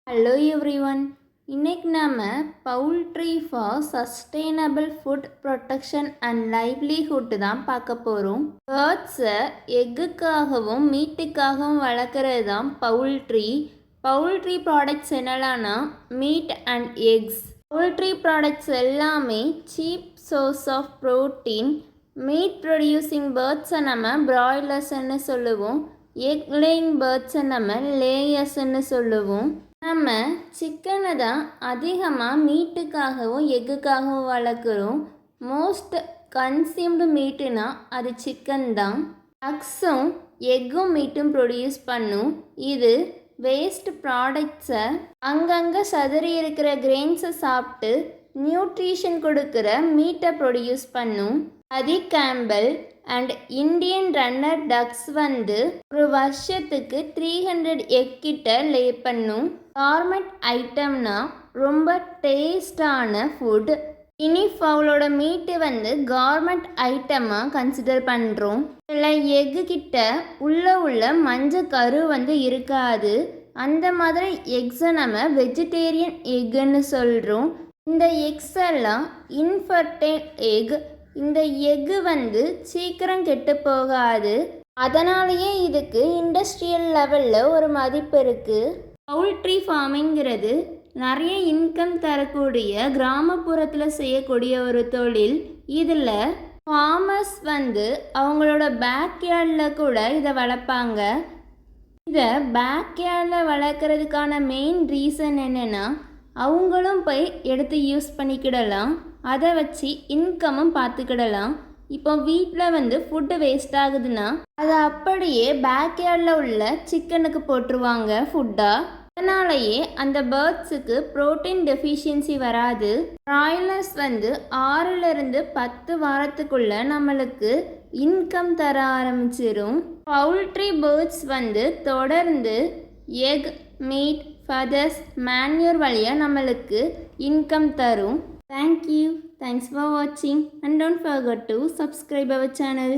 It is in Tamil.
Hello everyone. இன்னைக்கு நாம poultry for sustainable food production and livelihood தான் பார்க்க போகிறோம். பேர்ட்ஸை எக்குக்காகவும் மீட்டுக்காகவும் வளர்க்குறது தான் பவுல்ட்ரி. பவுல்ட்ரி ப்ராடக்ட்ஸ் என்னலான்னா meat and eggs. Poultry products எல்லாமே cheap source of protein. Meat producing பேர்ட்ஸை நம்ம ப்ராய்லர்ஸ்ன்னு சொல்லுவோம். எக் லேயிங் பேர்ட்ஸை நம்ம லேயர்ஸ்ன்னு சொல்லுவோம். நம்ம சிக்கனை தான் அதிகமாக மீட்டுக்காகவும் எக்குக்காகவும் வளர்க்குறோம். மோஸ்ட் கன்சியூம்டு மீட்டுனா அது சிக்கன் தான். டக்ஸும் எக்கும் மீட்டும் ப்ரொடியூஸ் பண்ணும். இது வேஸ்ட் ப்ராடக்ட்ஸை அங்கங்கே சதுரி இருக்கிற கிரெயின்ஸை சாப்பிட்டு நியூட்ரிஷன் கொடுக்குற மீட்டை ப்ரொடியூஸ் பண்ணும். அதி Campbell and Indian runner ducks ஒரு வருஷத்துக்கு 300 எக் கிட்ட லே பண்ணும். கார்மெட் ஐட்டம்னா ரொம்ப டேஸ்டான ஃபுட். இனி ஃபவுலோட மீட்டு கார்மெட் ஐட்டமாக கன்சிடர் பண்ணுறோம். இதில் எக்கு கிட்ட உள்ள மஞ்சள் கரு இருக்காது. அந்த மாதிரி எக்ஸை நம்ம வெஜிடேரியன் எக்குன்னு சொல்கிறோம். இந்த எக்ஸ் எல்லாம் இன்ஃபர்டைல் எக். இந்த எக்கு சீக்கிரம் கெட்டு போகாது. அதனாலேயே இதுக்கு இண்டஸ்ட்ரியல் லெவலில் ஒரு மதிப்பு இருக்குது. பவுல்ட்ரி ஃபார்மிங்கிறது நிறைய இன்கம் தரக்கூடிய கிராமப்புறத்தில் செய்யக்கூடிய ஒரு தொழில். இதில் ஃபார்மர்ஸ் அவங்களோட பேக்யார்டில் கூட இதை வளர்ப்பாங்க. இதை பேக்யார்டில் வளர்க்குறதுக்கான மெயின் ரீசன் என்னென்னா அவங்களும் போய் எடுத்து யூஸ் பண்ணிக்கிடலாம். அதை வச்சு இன்கமும் பார்த்துக்கிடலாம். இப்போ வீட்டில் ஃபுட்டு வேஸ்ட் ஆகுதுன்னா அதை அப்படியே பேக்யார்டில் உள்ள சிக்கனுக்கு போட்டுருவாங்க ஃபுட்டாக. அதனாலேயே அந்த பேர்ட்ஸுக்கு ப்ரோட்டீன் டெஃபிஷியன்சி வராது. ப்ராய்லர்ஸ் 6லிருந்து 10 வாரத்துக்குள்ள நம்மளுக்கு இன்கம் தர ஆரம்பிச்சிடும். பவுல்ட்ரி பேர்ட்ஸ் தொடர்ந்து எக், மீட், ஃபெதர்ஸ், மேன்யூர் வழியாக நம்மளுக்கு இன்கம் தரும். Thank you. Thanks for watching and don't forget to subscribe our channel.